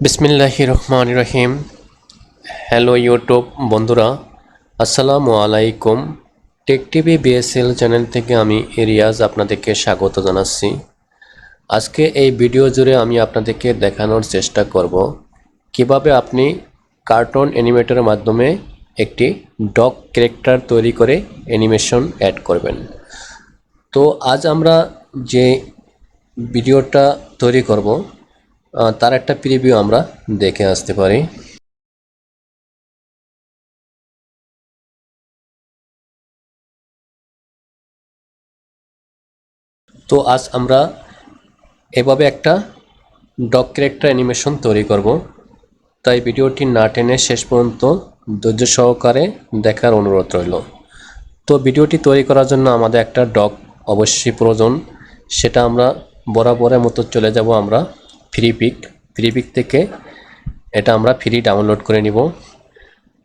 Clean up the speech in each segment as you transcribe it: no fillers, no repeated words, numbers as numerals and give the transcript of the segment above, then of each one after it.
বিসমিল্লাহির রহমানির রহিম। Hello YouTube বন্ধুরা, আসসালামু আলাইকুম। টেক টিভি বিএসএল চ্যানেল থেকে আমি রিয়াজ আপনাদেরকে স্বাগত জানাচ্ছি। আজকে এই ভিডিও জুড়ে আমি আপনাদেরকে দেখানোর চেষ্টা করব কিভাবে আপনি কার্টুন অ্যানিমেটরের মাধ্যমে একটি ডগ ক্যারেক্টার তৈরি করে অ্যানিমেশন অ্যাড করবেন। তো আজ আমরা যে ভিডিওটা তৈরি করব তার একটা প্রিভিউ আমরা দেখে আসতে পারি। তো আজ আমরা এভাবে একটা ডগ ক্যারেক্টার অ্যানিমেশন তৈরি করব, তাই ভিডিওটি না টেনে শেষ পর্যন্ত ধৈর্য সহকারে দেখার অনুরোধ রইল। তো ভিডিওটি তৈরি করার জন্য আমাদের একটা ডগ অবশ্যই প্রয়োজন। সেটা আমরা বরাবরের মতো চলে যাব আমরা ফ্রি পিক থেকে এটা আমরা ফ্রি ডাউনলোড করে নিব।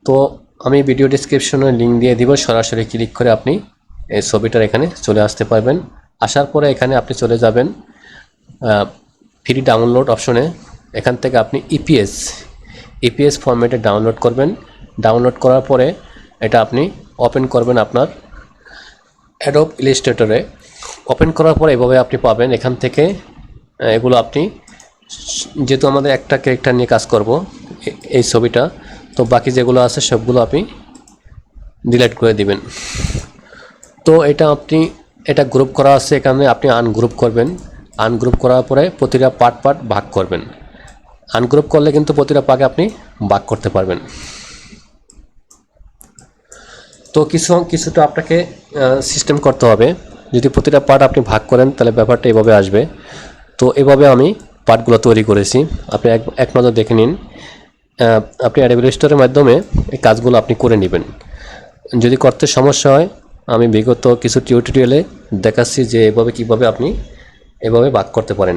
তো আমি ভিডিও ডেসক্রিপশনে লিঙ্ক দিয়ে দিব, সরাসরি ক্লিক করে আপনি এই ছবিটার এখানে চলে আসতে পারবেন। আসার পরে এখানে আপনি চলে যাবেন ফ্রি ডাউনলোড অপশনে। এখান থেকে আপনি ইপিএস ফরম্যাটে ডাউনলোড করবেন। ডাউনলোড করার পরে এটা আপনি ওপেন করবেন আপনার অ্যাডোব ইলাস্ট্রেটরে। ওপেন করার পরে এভাবে আপনি পাবেন। এখান থেকে এগুলো আপনি, যেহেতু আমাদের একটা ক্যারেক্টার নিয়ে কাজ করব এই ছবিটা, তো বাকি যেগুলো আছে সবগুলো আপনি ডিলিট করে দিবেন। তো এটা গ্রুপ করা আছে, এখানে আপনি আনগ্রুপ করবেন। আনগ্রুপ করার পরে প্রতিটা পার্ট ভাগ করবেন। আনগ্রুপ করলে কিন্তু প্রতিটা পার্টে আপনি ভাগ করতে পারবেন। তো কিছুটা আপনাকে সিস্টেম করতে হবে। যদি প্রতিটা পার্ট আপনি ভাগ করেন তাহলে ব্যাপারটা এভাবে আসবে। তো এভাবে আমি পার্টগুলো তৈরি করেছি, আপনি এক নজর দেখে নিন। আপনি অ্যাডোবি স্টোরের মাধ্যমে এই কাজগুলো আপনি করে নেবেন। যদি করতে সমস্যা হয়, আমি বিগত কিছু টিউটোরিয়ালে দেখাচ্ছি যে কিভাবে আপনি এভাবে ভাগ করতে পারেন।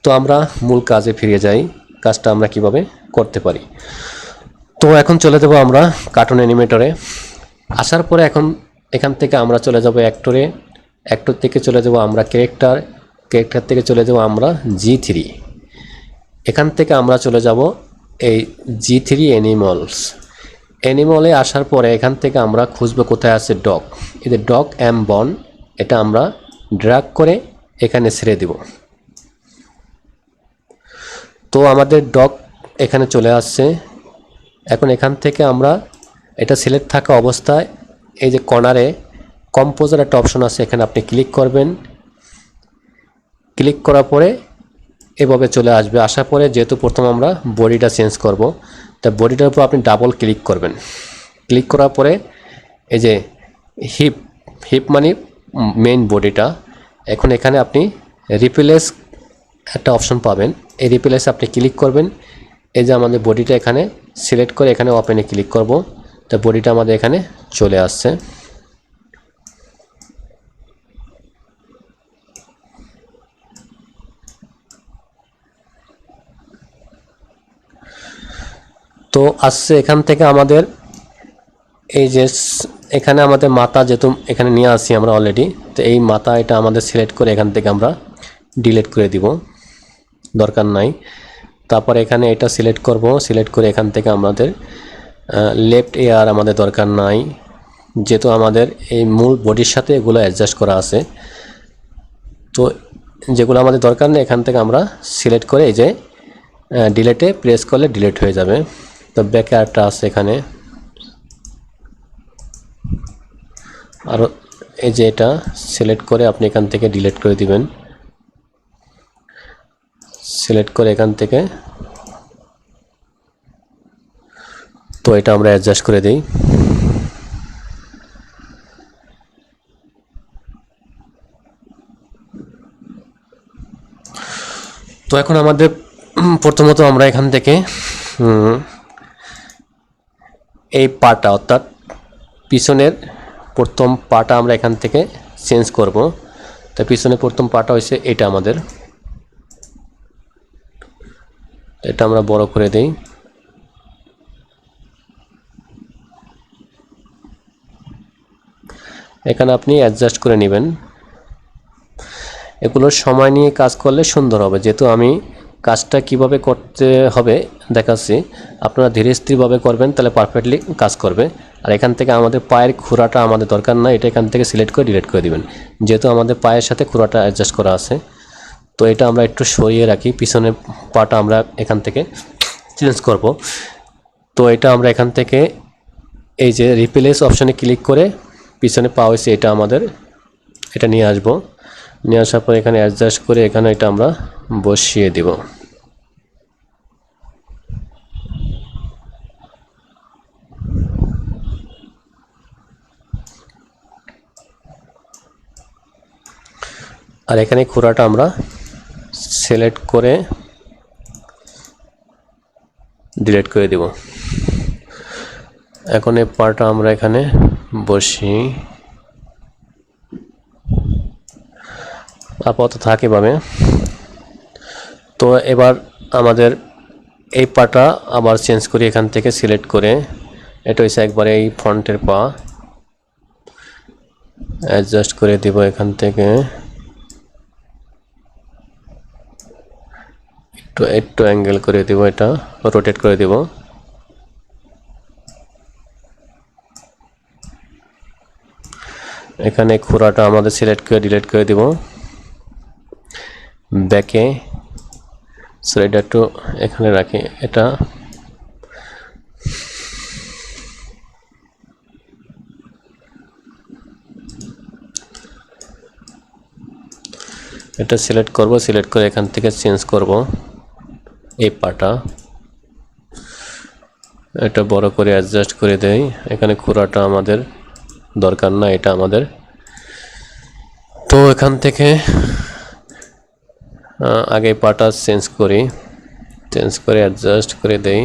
তো আমরা মূল কাজে ফিরে যাই, কাজটা আমরা কিভাবে করতে পারি। তো এখন চলে যাব আমরা কার্টুন অ্যানিমেটরে। আসার পরে এখান থেকে আমরা চলে যাব অ্যাক্টর থেকে চলে যাব আমরা ক্যারেক্টার থেকে চলে যাব আমরা G3। এখান থেকে আমরা চলে যাব এই G3 অ্যানিমলে। আসার পরে এখান থেকে আমরা খুঁজব কোথায় আছে ডগ। এই যে ডগ বন, এটা আমরা ড্র্যাগ করে এখানে ছেড়ে দিব। তো আমাদের ডগ এখানে চলে আসছে। এখন এখান থেকে আমরা এটা সিলেক্ট থাকা অবস্থায় এই যে কর্নারে কম্পোজার একটা অপশন আছে, এখানে আপনি ক্লিক করবেন। ক্লিক করার পরে এভাবে চলে আসবে। আসার পরে যেহেতু প্রথম আমরা বডিটা চেঞ্জ করব, তা বডিটার উপর আপনি ডাবল ক্লিক করবেন। ক্লিক করার পরে এই যে হিপ মানে মেইন বডিটা, এখন এখানে আপনি রিপ্লেস একটা অপশন পাবেন। এই রিপ্লেস আপনি ক্লিক করবেন। এই যে আমাদের বডিটা এখানে সিলেক্ট করে এখানে ওপেনে ক্লিক করব, তা বডিটা আমাদের এখানে চলে আসছে। তো আসছে এখান থেকে আমাদের এই যে এখানে আমাদের মাথা, যেহেতু এখানে নিয়ে আসি আমরা অলরেডি, তো এই মাথা এটা আমাদের সিলেক্ট করে এখান থেকে আমরা ডিলিট করে দিব, দরকার নাই। তারপর এখানে এটা সিলেক্ট করব। সিলেক্ট করে এখান থেকে আমাদের লেফট এয়ার আমাদের দরকার নাই, যেহেতু আমাদের এই মূল বডির সাথে এগুলো অ্যাডজাস্ট করা আছে। তো যেগুলো আমাদের দরকার নেই এখান থেকে আমরা সিলেক্ট করে এই যে ডিলেটে প্রেস করলে ডিলিট হয়ে যাবে। তো ব্যাক এয়ারটা আছে এখানে, আর এই যে এটা সিলেক্ট করে আপনি এখান থেকে ডিলিট করে দিবেন। সিলেক্ট করে এখান থেকে তো এটা আমরা অ্যাডজাস্ট করে দিই। তো এখন আমাদের প্রথমত আমরা এখান থেকে এই পাটা, অর্থাৎ পিছনের প্রথম পাটা আমরা এখান থেকে চেঞ্জ করব। তাই পিছনের প্রথম পাটা হয়েছে এটা আমাদের, এটা আমরা বড় করে দেই। এখানে আপনি অ্যাডজাস্ট করে নেবেন। এগুলো সময় নিয়ে কাজ করলে সুন্দর হবে, যেহেতু আমি কাজটা কিভাবে করতে হবে দেখাচ্ছি। আপনারা ধীরে স্থিরভাবে করবেন, তাহলে পারফেক্টলি কাজ করবে। আর এখান থেকে আমাদের পায়ের খুরাটা আমাদের দরকার না, এটা এখান থেকে সিলেক্ট করে ডিলিট করে দিবেন, যেহেতু আমাদের পায়ের সাথে খুরাটা অ্যাডজাস্ট করা আছে। তো এটা আমরা একটু সরিয়ে রাখি, পিছনের পাটা আমরা এখান থেকে চেঞ্জ করব। তো এটা আমরা এখান থেকে এই যে রিপ্লেস অপশানে ক্লিক করে পিছনে পা হয়েছে এটা আমাদের এটা নিয়ে আসবো। নিয়ে আসার পর এখানে অ্যাডজাস্ট করে এখানে এটা আমরা বসিয়ে দিব। আর এখানে খুরাটা আমরা সিলেক্ট করে ডিলিট করে দিব। এখন এই পাটা আমরা এখানে বসি, আপাতত থাকে ভাবে। তো এবার আমাদের এই পাটা আবার চেঞ্জ করি, এখান থেকে সিলেক্ট করে এটা হচ্ছে একবারে এই ফ্রন্টের পা অ্যাডজাস্ট করে দিব। এখান থেকে একটু অ্যাঙ্গেল করে দিব, এটা রোটেট করে দিব। এখানে খুরাটা আমাদের সিলেক্ট করে ডিলিট করে দিব। ব্যাকে এটা একটু এখানে রাখি, এটা সিলেক্ট করব, সিলেক্ট করে এখান থেকে চেঞ্জ করব এই পাটা, এটা বড় করে অ্যাডজাস্ট করে দেই। এখানে খুরাটা আমাদের দরকার না, এটা আমাদের। তো এখান থেকে আগে পাটা চেঞ্জ করি, চেঞ্জ করে অ্যাডজাস্ট করে দেই।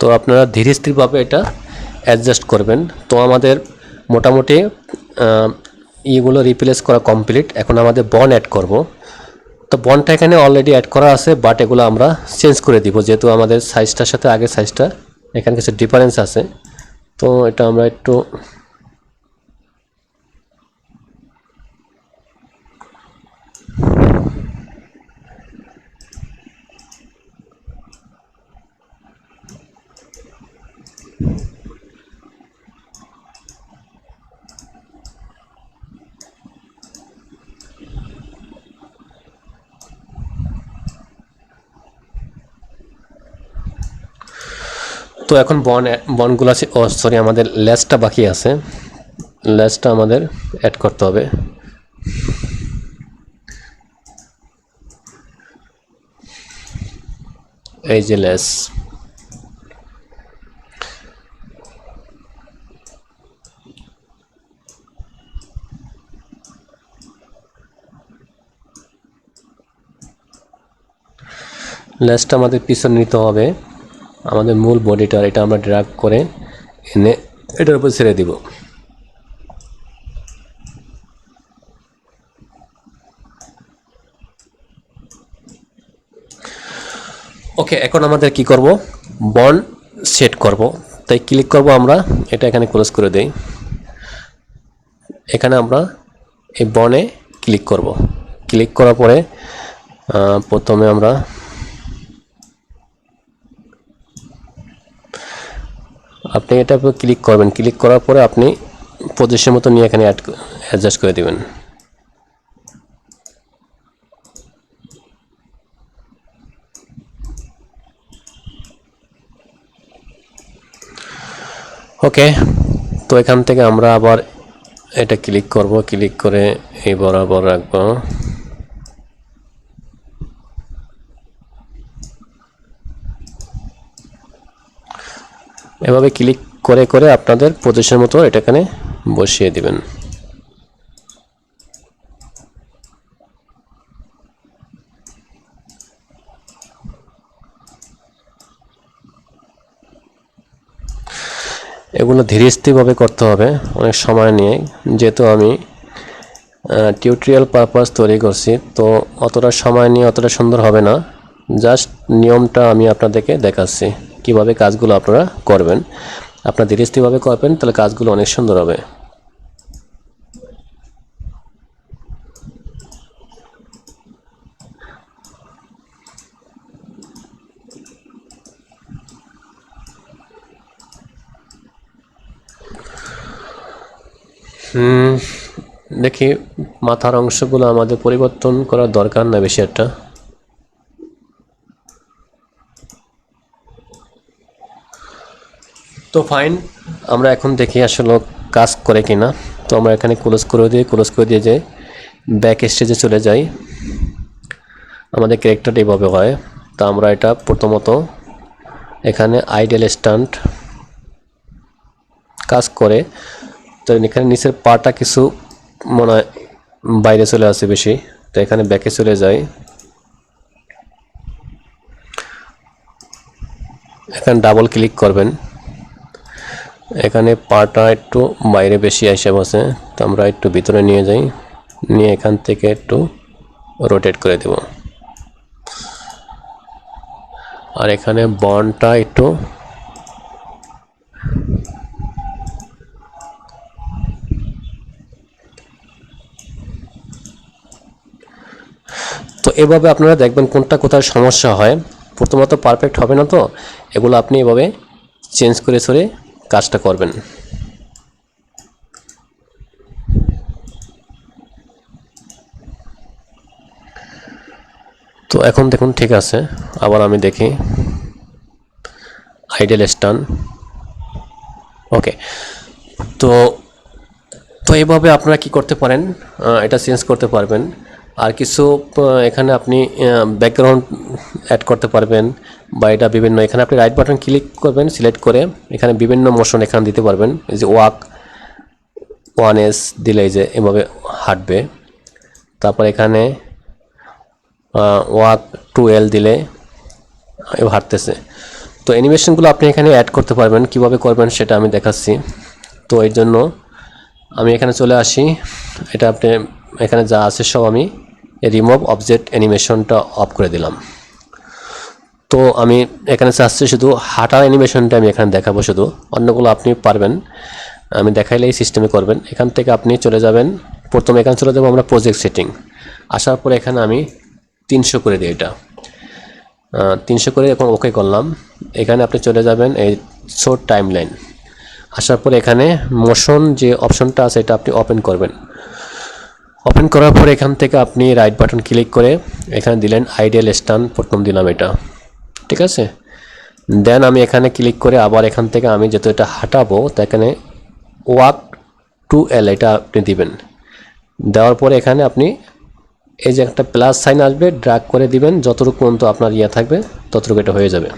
তো আপনারা ধীরে স্থিরভাবে এটা অ্যাডজাস্ট করবেন। তো আমাদের মোটামুটি ইগুলো রিপ্লেস করা কমপ্লিট। এখন আমাদের বন অ্যাড করব। তো বনটা এখানে অলরেডি অ্যাড করা আছে, বাট এগুলো আমরা চেঞ্জ করে দিব, যেহেতু আমাদের সাইজটার সাথে আগের সাইজটা এখানে কিছু ডিফারেন্স আছে। তো এটা আমরা একটু তো এখন বনগুলো আছে, সরি আমাদের লেসটা বাকি আছে, লেসটা আমাদের অ্যাড করতে হবে। এই যে লেস, লেসটা আমাদের পিছনে নিতে হবে, আমাদের মূল বডিটার এটা আমরা ড্র্যাগ করে এনে এটার উপর ছেড়ে দিব। ওকে, এখন আমাদের কি করব, বন সেট করব। তাই ক্লিক করব আমরা, এটা এখানে ক্লোজ করে দেই। এখানে আমরা এই বনে ক্লিক করব। ক্লিক করার পরে প্রথমে আমরা আপনি এটা ক্লিক করবেন, ক্লিক করার পরে আপনি পজিশন মতো নিয়ে এখানে অ্যাডজাস্ট করে দিবেন। ওকে, তো এখান থেকে আমরা আবার এটা ক্লিক করব, ক্লিক করে এই বরাবর রাখবো। এভাবে ক্লিক করে করে আপনাদের পজিশন মতো এটা এখানে বসিয়ে দিবেন। এগুলো ধীরে স্থিরভাবে করতে হবে, অনেক সময় নিয়ে, যেহেতু আমি টিউটোরিয়াল পারপাস তৈরি করছি, তো অতটা সময় নিয়ে অতটা সুন্দর হবে না। জাস্ট নিয়মটা আমি আপনাদেরকে দেখাচ্ছি কিভাবে কাজগুলো আপনারা করবেন। আপনারা ধীরে স্থিরভাবে করবেন, তাহলে কাজগুলো অনেক সুন্দর হবে। দেখি মাথার অংশগুলো আমাদের পরিবর্তন করার দরকার না বেশি একটা। তো ফাইন, আমরা এখন দেখি আসলে কাজ করে কিনা। তো আমরা এখানে ক্লোজ করে দিয়ে যে ব্যাক স্টেজে চলে যাই। আমাদের ক্যারেক্টারটা এইভাবে হয়। তা আমরা এটা প্রথমত এখানে আইডল স্ট্যান্ড কাজ করে, তো এখানে নিচের পাটা কিছু মনে হয় বাইরে চলে আসে বেশি, তো এখানে ব্যাকে চলে যাই। এখানে ডাবল ক্লিক করবেন, এখানে পাটা একটু বাইরে বেশি আইসা বসে, তো আমরা একটু ভিতরে নিয়ে যাই, নিয়ে এখান থেকে একটু রোটেট করে দেব। আর এখানে বনটা একটু তো এভাবে আপনারা দেখবেন কোনটা কোথায় সমস্যা হয়। প্রথমত পারফেক্ট হবে না, তো এগুলো আপনি এভাবে চেঞ্জ করে সরে কাজটা করবেন। তো এখন দেখুন ঠিক আছে। আবার আমি দেখি আইডল স্টান, ওকে। তো তো এইভাবে আপনারা কি করতে পারেন, এটা চেঞ্জ করতে পারবেন। আর কিছু এখানে আপনি ব্যাকগ্রাউন্ড অ্যাড করতে পারবেন, বা এটা বিভিন্ন এখানে আপনি রাইট বাটন ক্লিক করবেন, সিলেক্ট করে এখানে বিভিন্ন মোশন এখানে দিতে পারবেন। এই যে ওয়াক 1S দিলে এই যে এভাবে হাঁটবে। তারপর এখানে ওয়াক 2L দিলে হাঁটতেছে। তো অ্যানিমেশনগুলো আপনি এখানে অ্যাড করতে পারবেন, কিভাবে করবেন সেটা আমি দেখাচ্ছি। তো এর জন্য আমি এখানে চলে আসি, এটা আপনি এখানে যা আছে সব আমি রিমুভ অবজেক্ট অ্যানিমেশনটা অফ করে দিলাম। তো আমি এখানে চাচ্ছি শুধু হাঁটার অ্যানিমেশনটা আমি এখানে দেখাবো, শুধু অন্যগুলো আপনি পারবেন, আমি দেখাইলে এই সিস্টেমে করবেন। এখান থেকে আপনি চলে যাবেন, প্রথমে এখানে চলে যাবো আমরা প্রজেক্ট সেটিং। আসার পরে এখানে আমি 300 করে দিই, এটা 300 করে এখন ওকে করলাম। এখানে আপনি চলে যাবেন এই শর্ট টাইম লাইন। আসার পরে এখানে মোশন যে অপশনটা আছে এটা আপনি ওপেন করবেন। ওপেন করার পর এখান থেকে আপনি রাইট বাটন ক্লিক করে এখানে দিলেন আইডিয়াল স্টান, প্রথম দিলাম এটা, ঠিক আছে। দেন আমি এখানে ক্লিক করে আবার এখান থেকে আমি যেহেতু এটা হাঁটাবো, তো এখানে ওয়াক 2L এটা আপনি দিবেন। দেওয়ার পরে এখানে আপনি এই যে একটা প্লাস সাইন আসবে, ড্র্যাগ করে দিবেন, যতটুকু পর্যন্ত আপনার ইয়ে থাকবে ততটুকু এটা হয়ে যাবে।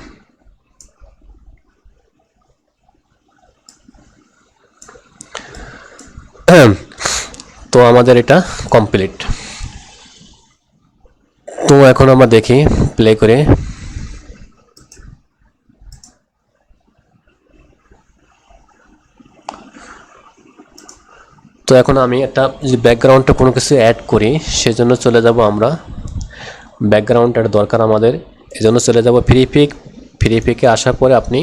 তো আমাদের এটা কমপ্লিট। তো এখন আমরা দেখি প্লে করে। তো এখন আমি একটা যে ব্যাকগ্রাউন্ডটা কোনো কিছু অ্যাড করি, সেজন্য চলে যাব আমরা ব্যাকগ্রাউন্ডের দরকার আমাদের, এজন্য চলে যাব ফ্রি পিকে। আসার পরে আপনি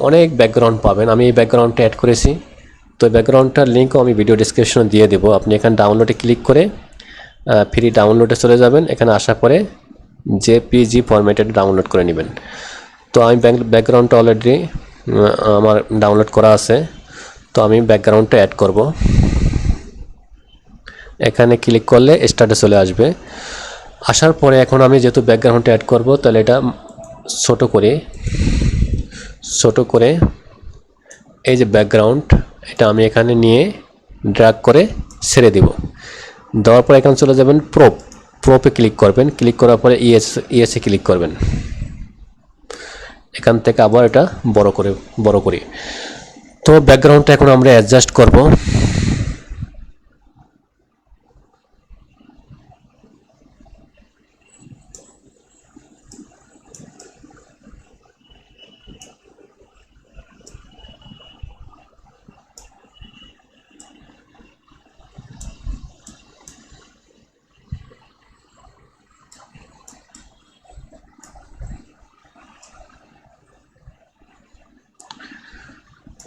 অনেক ব্যাকগ্রাউন্ড পাবেন। আমি এই ব্যাকগ্রাউন্ডটা অ্যাড করেছি, তো ব্যাকগ্রাউন্ডটার লিঙ্কও আমি ভিডিও ডিসক্রিপশনে দিয়ে দেবো। আপনি এখানে ডাউনলোডে ক্লিক করে ফ্রি ডাউনলোডে চলে যাবেন। এখানে আসার পরে জেপিজি ফরম্যাটে ডাউনলোড করে নেবেন। তো আমি ব্যাকগ্রাউন্ডটা অলরেডি আমার ডাউনলোড করা আছে, তো আমি ব্যাকগ্রাউন্ডটা অ্যাড করব। এখানে ক্লিক করলে স্টার্টে চলে আসবে। আসার পরে এখন আমি যেহেতু ব্যাকগ্রাউন্ডটা অ্যাড করব, তাহলে এটা ছোট করে এই যে ব্যাকগ্রাউন্ড, এটা আমি এখানে নিয়ে ড্র্যাগ করে ছেড়ে দিব। দেওয়ার পর এখানে চলে যাবেন প্রোপে ক্লিক করবেন। ক্লিক করার পরে ইএসএ ক্লিক করবেন। এখান থেকে আবার এটা বড় করি। তো ব্যাকগ্রাউন্ডটা এখন আমরা অ্যাডজাস্ট করব।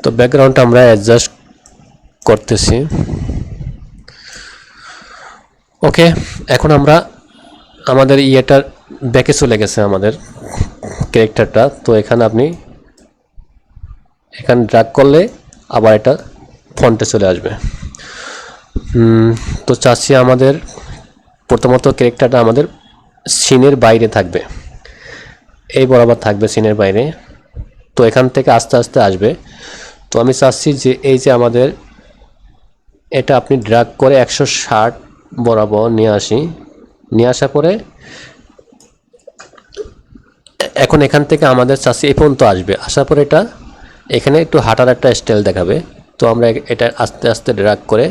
তো ব্যাকগ্রাউন্ডটা আমরা অ্যাডজাস্ট করতেছি। ওকে, এখন আমরা আমাদের ইয়েটার ব্যাকে চলে গেছে আমাদের ক্যারেক্টারটা। তো এখানে আপনি এখানে ড্র্যাগ করলে আবার এটা ফন্টে চলে আসবে। তো চাচ্ছি আমাদের প্রথমত ক্যারেক্টারটা আমাদের সিনের বাইরে থাকবে, এই বরাবর থাকবে সিনের বাইরে। তো এখান থেকে আস্তে আস্তে আসবে। তো আমি চাচ্ছি যে এই যে আমাদের এটা আপনি ড্র্যাগ করে 160 বরাবর নিয়ে আসি। নিয়ে আসার পরে এখন এখান থেকে আমাদের চাচ্ছি এই পর্যন্ত আসবে। আসার পরে এটা এখানে একটু হাঁটার একটা স্টাইল দেখাবে। তো আমরা এটা আস্তে আস্তে ড্র্যাগ করে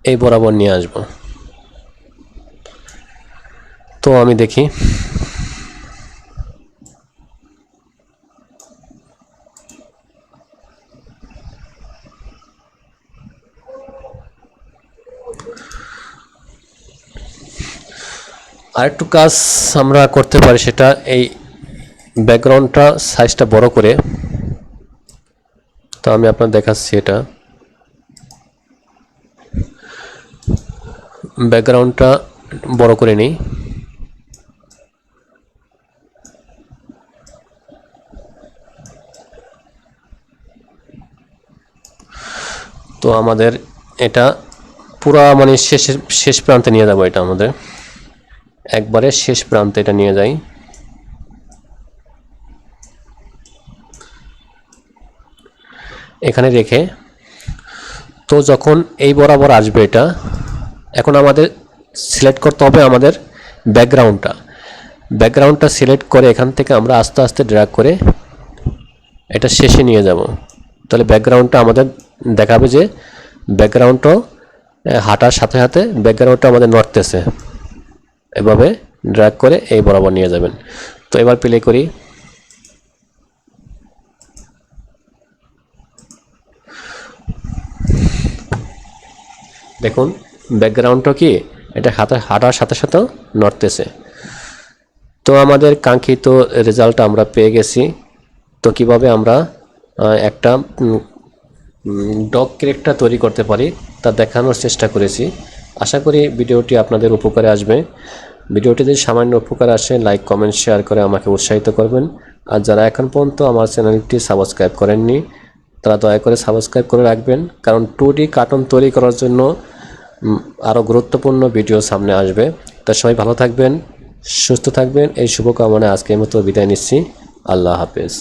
এই বরাবর নিয়ে আসব। তো আমি দেখি, আরেকটু কাজ আমরা করতে পারি, সেটা এই ব্যাকগ্রাউন্ডটা সাইজটা বড় করে। তো আমি আপনার দেখাচ্ছি, এটা ব্যাকগ্রাউন্ডটা বড় করে নিই। তো আমাদের এটা পুরা মানে শেষ প্রান্তে নিয়ে যাবো। এটা আমাদের একবারে শেষ প্রান্তে এটা নিয়ে যাই। এখানে রেখে তো যখন এই বরাবর আসবে এটা, এখন আমাদের সিলেক্ট করতে হবে আমাদের ব্যাকগ্রাউন্ডটা সিলেক্ট করে এখান থেকে আমরা আস্তে আস্তে ড্র্যাগ করে এটা শেষে নিয়ে যাব। তাহলে ব্যাকগ্রাউন্ডটা আমাদের দেখাবে যে ব্যাকগ্রাউন্ডটাও হাঁটার সাথে সাথে ব্যাকগ্রাউন্ডটা আমাদের নড়তেছে। এভাবে ড্র্যাগ করে এই বরাবর নিয়ে যাবেন। তো এবার প্লে করি। দেখুন ব্যাকগ্রাউন্ডটা কি এটা হাঁটার সাথে সাথেও নড়তেছে। তো আমাদের কাঙ্ক্ষিত রেজাল্ট আমরা পেয়ে গেছি। তো কিভাবে আমরা একটা ডগ ক্যারেক্টার তৈরি করতে পারি তা দেখানোর চেষ্টা করেছি। আশা করি ভিডিওটি আপনাদের উপকারে আসবে। ভিডিওটি যদি সামান্য উপকার আসে, লাইক কমেন্ট শেয়ার করে আমাকে উৎসাহিত করবেন। আর যারা এখন পর্যন্ত আমার চ্যানেলটি সাবস্ক্রাইব করেননি তারা দয়া করে সাবস্ক্রাইব করে রাখবেন, কারণ 2D কার্টুন তৈরি করার জন্য আরও গুরুত্বপূর্ণ ভিডিও সামনে আসবে। তা সবাই ভালো থাকবেন, সুস্থ থাকবেন, এই শুভকামনায় আজকের মতো বিদায় নিচ্ছি। আল্লাহ হাফেজ।